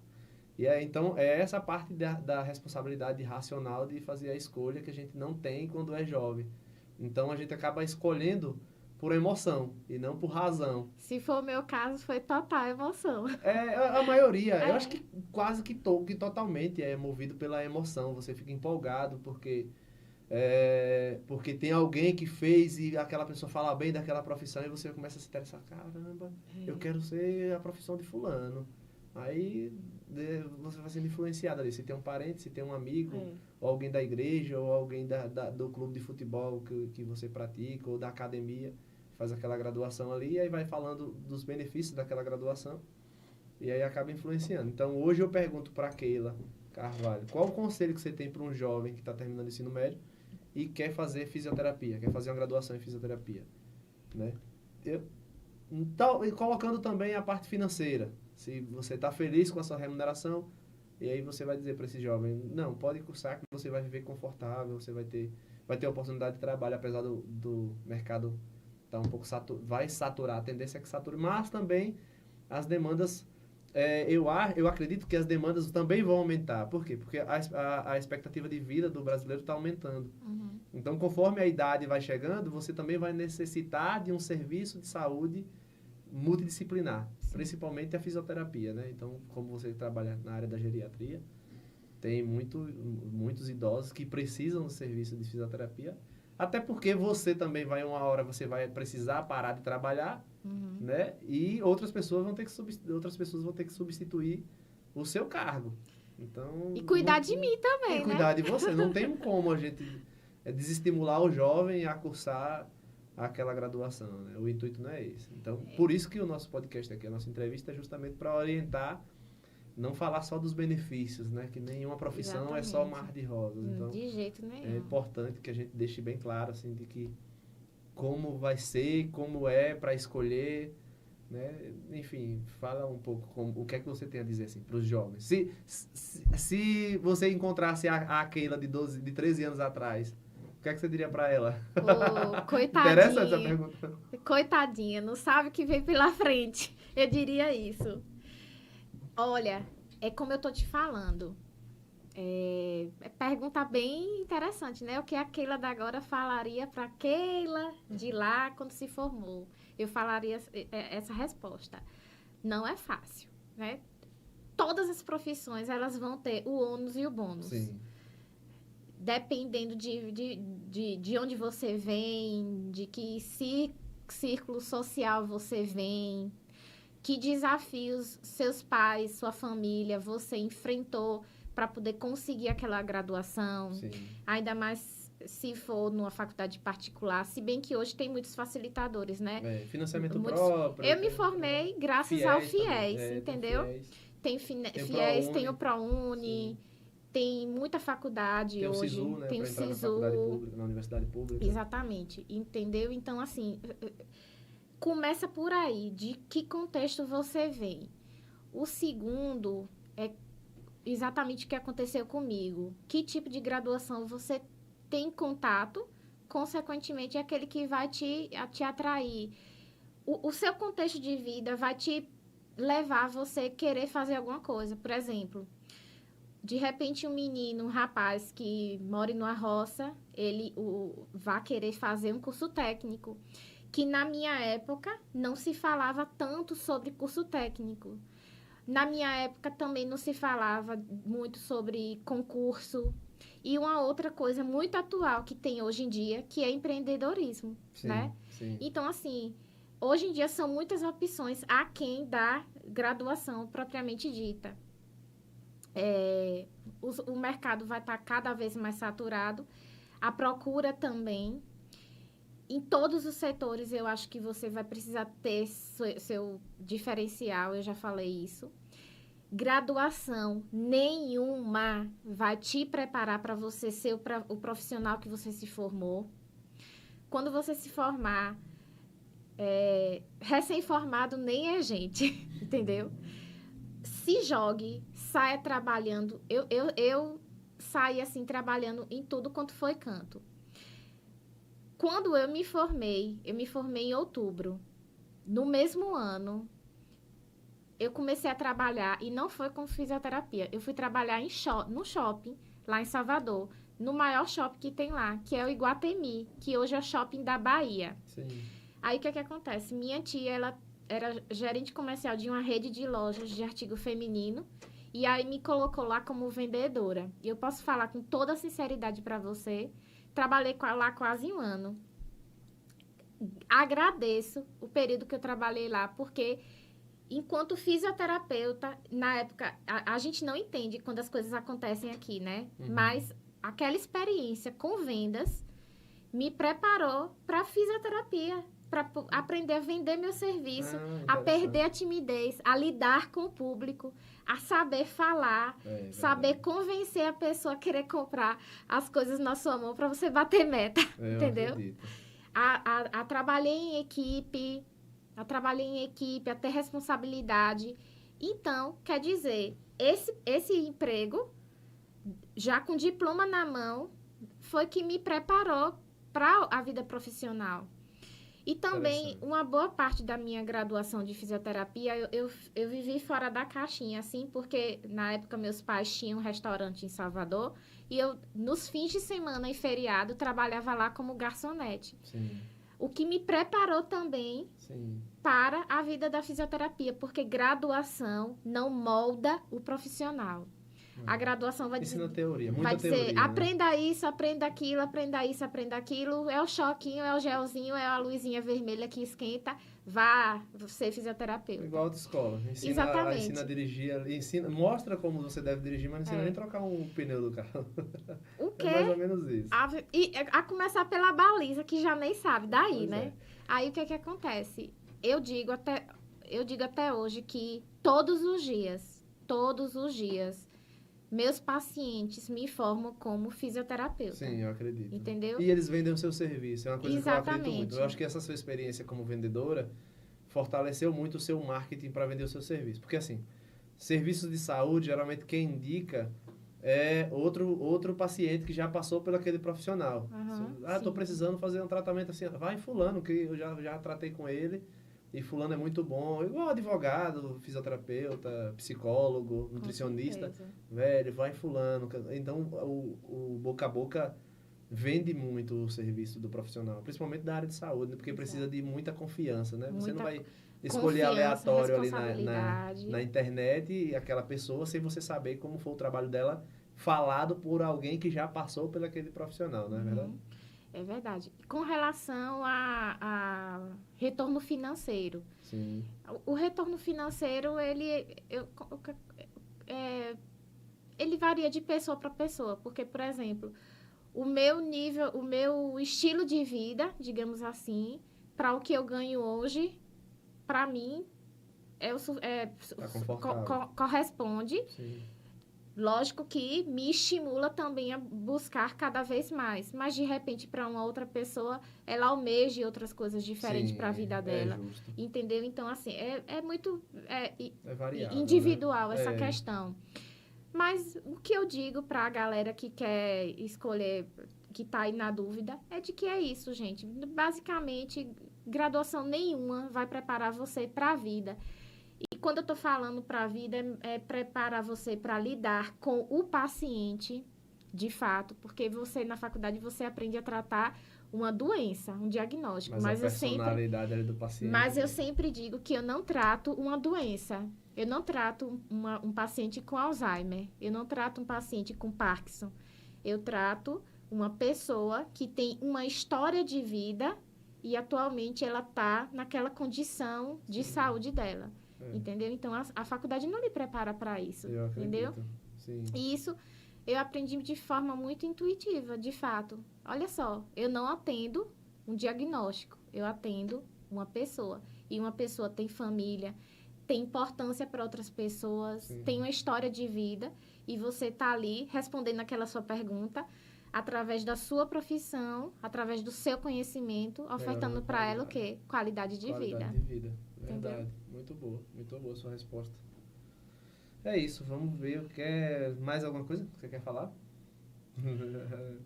E então, é essa parte da responsabilidade racional de fazer a escolha que a gente não tem quando é jovem. Então, a gente acaba escolhendo por emoção e não por razão. Se for o meu caso, foi total emoção. A maioria, eu acho que quase que totalmente é movido pela emoção. Você fica empolgado porque tem alguém que fez e aquela pessoa fala bem daquela profissão e você começa a se interessar. Caramba, eu quero ser a profissão de fulano. Aí você vai sendo influenciado ali. Se tem um parente, se tem um amigo, ou alguém da igreja, ou alguém do clube de futebol que você pratica, ou da academia, faz aquela graduação ali, e aí vai falando dos benefícios daquela graduação, e aí acaba influenciando. Então, hoje eu pergunto para a Keila Carvalho, qual o conselho que você tem para um jovem que está terminando o ensino médio e quer fazer fisioterapia, quer fazer uma graduação em fisioterapia, né? Então, e colocando também a parte financeira. Se você está feliz com a sua remuneração, e aí você vai dizer para esse jovem, não, pode cursar que você vai viver confortável, você vai vai ter oportunidade de trabalho, apesar do mercado estar um pouco vai saturar, a tendência é que sature, mas também as demandas, eu acredito que as demandas também vão aumentar. Por quê? Porque a expectativa de vida do brasileiro está aumentando. Uhum. Então, conforme a idade vai chegando, você também vai necessitar de um serviço de saúde multidisciplinar, sim, principalmente a fisioterapia, né? Então, como você trabalha na área da geriatria, tem muitos idosos que precisam do serviço de fisioterapia, até porque você também uma hora você vai precisar parar de trabalhar, uhum, né? E outras pessoas vão ter que substituir o seu cargo. Então, e cuidar de mim também, né? Cuidar de você. Não tem como a gente desestimular o jovem a cursar aquela graduação, né? O intuito não é esse. Então, por isso que o nosso podcast aqui, a nossa entrevista, é justamente para orientar, não falar só dos benefícios, né? Que nenhuma profissão exatamente é só mar de rosas. Então, de jeito nenhum. É importante que a gente deixe bem claro, assim, de que como vai ser, como é para escolher, né? Enfim, fala um pouco o que é que você tem a dizer, assim, para os jovens. Se você encontrasse a Keila de 13 anos atrás, o que é que você diria para ela? Coitadinha. Interessante essa pergunta. Coitadinha, não sabe o que vem pela frente. Eu diria isso. Olha, é como eu tô te falando. Pergunta bem interessante, né? O que a Keila da agora falaria para Keila de lá quando se formou? Eu falaria essa resposta. Não é fácil, né? Todas as profissões, elas vão ter o ônus e o bônus. Sim. Dependendo de onde você vem, de que círculo social você vem, que desafios seus pais, sua família, você enfrentou para poder conseguir aquela graduação. Sim. Ainda mais se for numa faculdade particular, se bem que hoje tem muitos facilitadores, né? Financiamento próprio. Eu me formei graças ao FIES, entendeu? Tem FIES, tem o ProUni. Sim. Tem muita faculdade tem hoje. O SISU, né? Tem o SISU. Na faculdade pública, na universidade pública. Exatamente. Entendeu? Então, assim, começa por aí, de que contexto você vem. O segundo é exatamente o que aconteceu comigo. Que tipo de graduação você tem contato, consequentemente, é aquele que vai te atrair. O seu contexto de vida vai te levar a você querer fazer alguma coisa. Por exemplo, de repente, um rapaz que mora numa roça, ele vai querer fazer um curso técnico, que na minha época não se falava tanto sobre curso técnico. Na minha época também não se falava muito sobre concurso. E uma outra coisa muito atual que tem hoje em dia, que é empreendedorismo, sim, né? Sim. Então, assim, hoje em dia são muitas opções aquém da graduação propriamente dita. O mercado vai estar cada vez mais saturado, a procura também. Em todos os setores, eu acho que você vai precisar ter seu diferencial, eu já falei isso. Graduação nenhuma vai te preparar para você ser o profissional que você se formou. Quando você se formar, recém-formado nem é gente, entendeu? Se jogue, saia trabalhando. Eu saí, assim, trabalhando em tudo quanto foi canto. Quando eu me formei em outubro. No mesmo ano, eu comecei a trabalhar, e não foi com fisioterapia. Eu fui trabalhar no shopping, lá em Salvador, no maior shopping que tem lá, que é o Iguatemi, que hoje é o shopping da Bahia. Sim. Aí, o que acontece? Minha tia, ela era gerente comercial de uma rede de lojas de artigo feminino, e aí me colocou lá como vendedora. E eu posso falar com toda a sinceridade para você, trabalhei lá quase um ano. Agradeço o período que eu trabalhei lá, porque enquanto fisioterapeuta, na época, a gente não entende quando as coisas acontecem aqui, né? Uhum. Mas aquela experiência com vendas me preparou para fisioterapia, para aprender a vender meu serviço, a perder a timidez, a lidar com o público, a saber falar, saber convencer a pessoa a querer comprar as coisas na sua mão para você bater meta, entendeu? Trabalhei em equipe, a ter responsabilidade. Então, quer dizer, esse emprego, já com diploma na mão, foi que me preparou para a vida profissional. E também, uma boa parte da minha graduação de fisioterapia, eu vivi fora da caixinha, assim, porque na época meus pais tinham um restaurante em Salvador e eu, nos fins de semana e feriado, trabalhava lá como garçonete. Sim. O que me preparou também para a vida da fisioterapia, porque graduação não molda o profissional. A graduação vai dizer... Ensina teoria, muita vai dizer, teoria, né? aprenda isso, aprenda aquilo, aprenda isso, aprenda aquilo. É o choquinho, é o gelzinho, é a luzinha vermelha que esquenta. Vá ser fisioterapeuta. Igual a autoescola. Exatamente. Ensina a dirigir, mostra como você deve dirigir, mas não ensina nem a trocar um pneu do carro. O quê? É mais ou menos isso. A começar pela baliza, que já nem sabe. Daí, Pois né? é. Aí, o que que acontece? Eu digo até hoje que todos os dias, meus pacientes me formam como fisioterapeuta. Sim, eu acredito. Entendeu? E eles vendem o seu serviço. É uma coisa que eu acredito Exatamente. muito. Eu acho que essa sua experiência como vendedora fortaleceu muito o seu marketing para vender o seu serviço. Porque, assim, serviços de saúde, geralmente quem indica é outro paciente que já passou por aquele profissional. Estou precisando fazer um tratamento assim. Vai em fulano, que eu já tratei com ele. E fulano é muito bom, igual advogado, fisioterapeuta, psicólogo, nutricionista. Velho, vai em fulano. Então, o boca a boca vende muito o serviço do profissional, principalmente da área de saúde, né? Porque precisa de muita confiança, né? Você não vai escolher aleatório ali na internet aquela pessoa sem você saber como foi o trabalho dela falado por alguém que já passou por aquele profissional, não é verdade? É verdade. Com relação a retorno financeiro. Sim. O retorno financeiro, ele varia de pessoa para pessoa. Porque, por exemplo, o meu estilo de vida, digamos assim, para o que eu ganho hoje, para mim, corresponde. Sim. Lógico que me estimula também a buscar cada vez mais. Mas, de repente, para uma outra pessoa, ela almeja outras coisas diferentes para a vida dela. Justo. Entendeu? Então, assim, é muito variável, individual, né? essa questão. Mas o que eu digo para a galera que quer escolher, que está aí na dúvida, é de que é isso, gente. Basicamente, graduação nenhuma vai preparar você para a vida. E quando eu estou falando para a vida, é preparar você para lidar com o paciente, de fato, porque você, na faculdade, você aprende a tratar uma doença, um diagnóstico. Mas a personalidade é do paciente. Mas eu sempre digo que eu não trato uma doença. Eu não trato um paciente com Alzheimer. Eu não trato um paciente com Parkinson. Eu trato uma pessoa que tem uma história de vida e, atualmente, ela está naquela condição de saúde dela. Entendeu? Então, a faculdade não lhe prepara para isso. Eu acredito. Entendeu? Sim. E isso eu aprendi de forma muito intuitiva, de fato. Olha só, eu não atendo um diagnóstico, eu atendo uma pessoa. E uma pessoa tem família, tem importância para outras pessoas, tem uma história de vida, e você está ali respondendo aquela sua pergunta através da sua profissão, através do seu conhecimento, ofertando para ela o quê? Qualidade de vida. Qualidade de vida, verdade. Entendeu? Muito boa a sua resposta. É isso, vamos ver. Mais alguma coisa que você quer falar?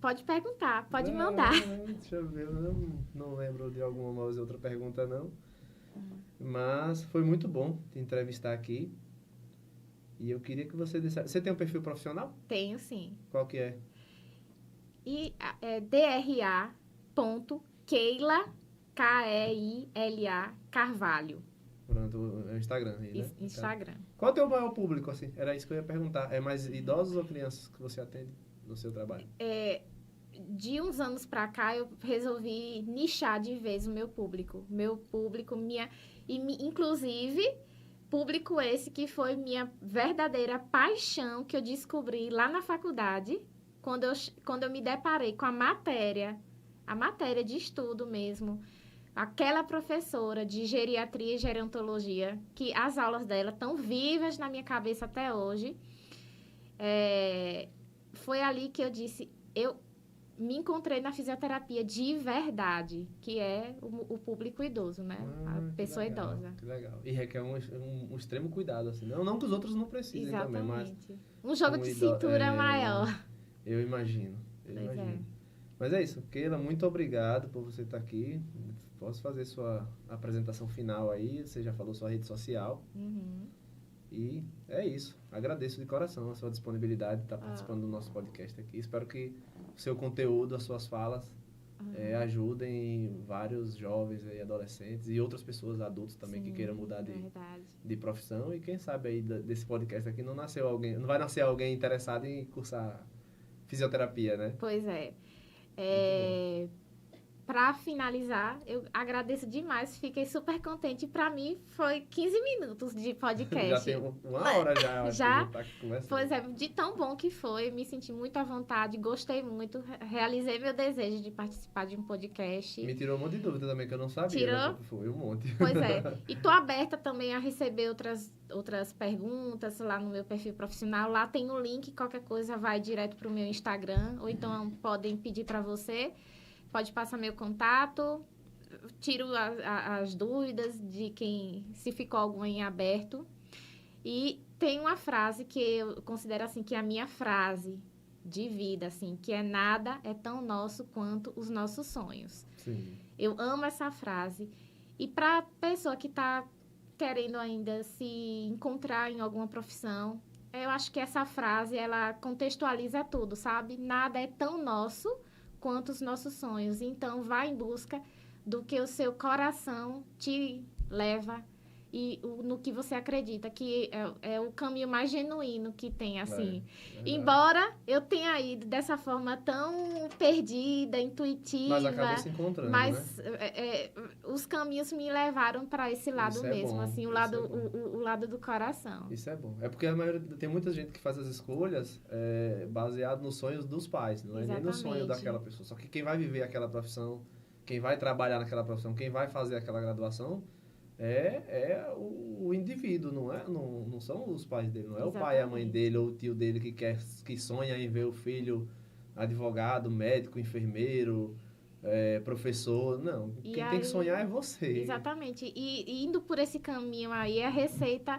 Pode perguntar, pode mandar. Deixa eu ver, eu não lembro de alguma mais outra pergunta, não. Mas foi muito bom te entrevistar aqui. E eu queria que você dissesse... Você tem um perfil profissional? Tenho, sim. Qual que é? É dra.keila, Keila Carvalho. Pronto, é o Instagram aí, né? Instagram. Qual é o teu maior público, assim? Era isso que eu ia perguntar. É mais idosos ou crianças que você atende no seu trabalho? De uns anos pra cá, eu resolvi nichar de vez o meu público. Inclusive, público esse que foi minha verdadeira paixão que eu descobri lá na faculdade, quando eu me deparei com a matéria de estudo mesmo. Aquela professora de geriatria e gerontologia, que as aulas dela estão vivas na minha cabeça até hoje, foi ali que eu disse, eu me encontrei na fisioterapia de verdade, que é o público idoso, né? A pessoa idosa. Que legal. E requer um extremo cuidado, assim. Não que os outros não precisem. Exatamente. Também, mas... Um jogo de cintura maior. Eu imagino. Pois é. Mas é isso. Keila, muito obrigado por você estar aqui. Posso fazer sua apresentação final aí? Você já falou sua rede social. Uhum. E é isso. Agradeço de coração a sua disponibilidade de estar participando do nosso podcast aqui. Espero que o seu conteúdo, as suas falas, ajudem vários jovens e adolescentes e outras pessoas, adultos também, que queiram mudar de profissão. E quem sabe aí desse podcast aqui não vai nascer alguém interessado em cursar fisioterapia, né? Pois é. Para finalizar, eu agradeço demais, fiquei super contente. Para mim, foi 15 minutos de podcast. Já tem uma hora já. Já? Pois é, de tão bom que foi, me senti muito à vontade, gostei muito, realizei meu desejo de participar de um podcast. Me tirou um monte de dúvida também, que eu não sabia. Tirou? Foi um monte. Pois é, e tô aberta também a receber outras perguntas lá no meu perfil profissional. Lá tem o link, qualquer coisa vai direto pro meu Instagram, ou então podem pedir para você. Pode passar meu contato, tiro as dúvidas de se ficou alguma em aberto. E tem uma frase que eu considero assim, que é a minha frase de vida, assim, que é: nada é tão nosso quanto os nossos sonhos. Sim. Eu amo essa frase. E para pessoa que está querendo ainda se encontrar em alguma profissão, eu acho que essa frase, ela contextualiza tudo, sabe? Nada é tão nosso quanto os nossos sonhos. Então, vá em busca do que o seu coração te leva e no que você acredita, que é o caminho mais genuíno que tem, assim. Embora eu tenha ido dessa forma tão perdida, intuitiva... Mas acabou se encontrando, mas, né? Os caminhos me levaram para esse lado mesmo, bom, assim, o lado do coração. Isso é bom. É porque tem muita gente que faz as escolhas baseado nos sonhos dos pais, não é nem no sonho daquela pessoa. Só que quem vai viver aquela profissão, quem vai trabalhar naquela profissão, quem vai fazer aquela graduação... É o indivíduo, não são os pais dele, não é o pai e a mãe dele ou o tio dele que sonha em ver o filho advogado, médico, enfermeiro, professor. Não, quem tem que sonhar é você. Exatamente. E indo por esse caminho aí, é a receita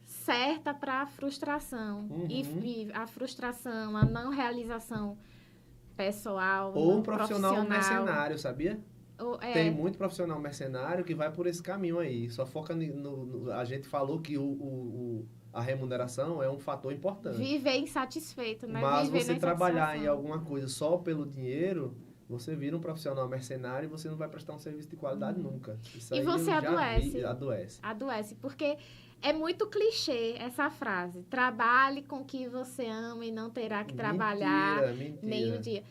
certa para a frustração. E a frustração, a não realização pessoal, ou um profissional mercenário, sabia? Tem muito profissional mercenário que vai por esse caminho aí. Só foca a gente falou que a remuneração é um fator importante. Viver insatisfeito, né? Mas você trabalhar em alguma coisa só pelo dinheiro, você vira um profissional mercenário e você não vai prestar um serviço de qualidade nunca. Isso e você adoece. Adoece, porque é muito clichê essa frase. Trabalhe com o que você ama e não terá que trabalhar nenhum dia.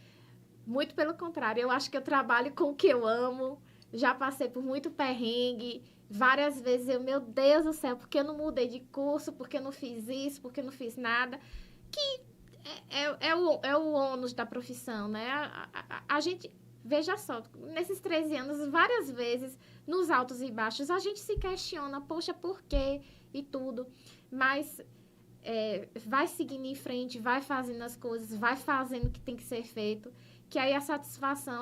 Muito pelo contrário, eu acho que eu trabalho com o que eu amo, já passei por muito perrengue, várias vezes meu Deus do céu, porque eu não mudei de curso, porque eu não fiz isso, porque eu não fiz nada, que é o ônus da profissão, né? A gente, veja só, nesses 13 anos, várias vezes, nos altos e baixos, a gente se questiona, poxa, por quê? E tudo, mas... vai seguindo em frente, vai fazendo as coisas, vai fazendo o que tem que ser feito, que aí a satisfação,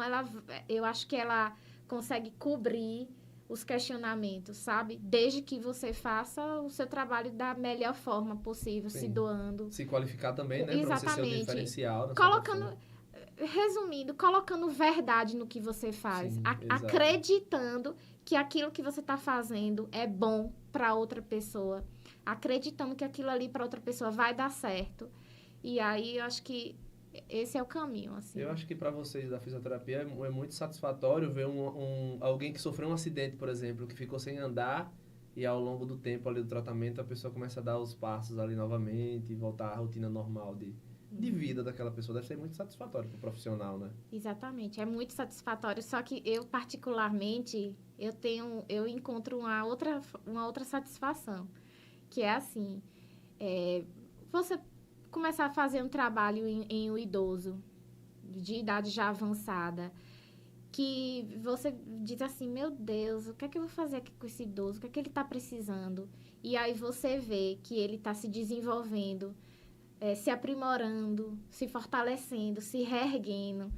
eu acho que ela consegue cobrir os questionamentos, sabe? Desde que você faça o seu trabalho da melhor forma possível, se doando. Se qualificar também, né? Para você ser o diferencial. Resumindo, colocando verdade no que você faz. Sim, acreditando que aquilo que você está fazendo é bom para outra pessoa. Acreditando que aquilo ali para outra pessoa vai dar certo. E aí, eu acho que esse é o caminho, assim. Eu acho que para vocês da fisioterapia é muito satisfatório ver alguém que sofreu um acidente, por exemplo, que ficou sem andar e ao longo do tempo ali do tratamento a pessoa começa a dar os passos ali novamente e voltar à rotina normal de vida daquela pessoa. Deve ser muito satisfatório para o profissional, né? Exatamente, é muito satisfatório. Só que eu, particularmente, eu encontro uma outra satisfação, que é assim, você começar a fazer um trabalho em um idoso, de idade já avançada, que você diz assim, meu Deus, o que é que eu vou fazer aqui com esse idoso? O que é que ele está precisando? E aí você vê que ele está se desenvolvendo, se aprimorando, se fortalecendo, se reerguendo,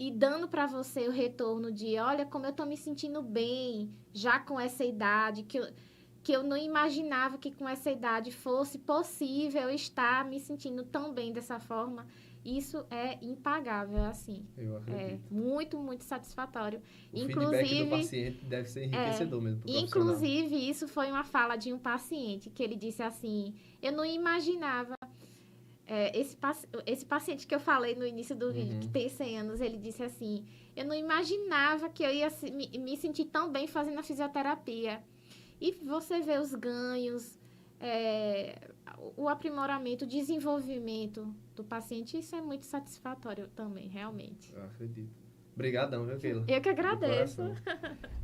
e dando para você o retorno de, olha como eu estou me sentindo bem, já com essa idade, que eu não imaginava que com essa idade fosse possível estar me sentindo tão bem dessa forma. isso é impagável, assim. Eu acredito. É muito, muito satisfatório. O feedback do paciente deve ser enriquecedor mesmo para o profissional. Inclusive, isso foi uma fala de um paciente, que ele disse assim, eu não imaginava, esse paciente que eu falei no início do vídeo, que tem 100 anos, ele disse assim, eu não imaginava que eu ia me sentir tão bem fazendo a fisioterapia. E você vê os ganhos, o aprimoramento, o desenvolvimento do paciente, isso é muito satisfatório também, realmente. Eu acredito. Obrigadão, viu, Keila? Eu que agradeço.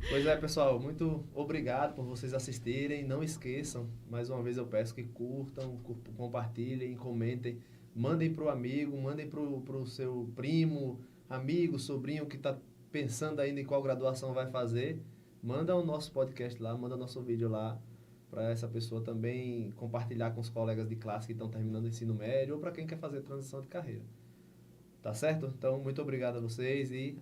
Pois é, pessoal, muito obrigado por vocês assistirem. Não esqueçam, mais uma vez eu peço que curtam, compartilhem, comentem, mandem para o amigo, mandem para o seu primo, amigo, sobrinho que está pensando ainda em qual graduação vai fazer. Manda o nosso podcast lá, manda o nosso vídeo lá, para essa pessoa também compartilhar com os colegas de classe que estão terminando o ensino médio ou para quem quer fazer transição de carreira. Tá certo? Então, muito obrigado a vocês e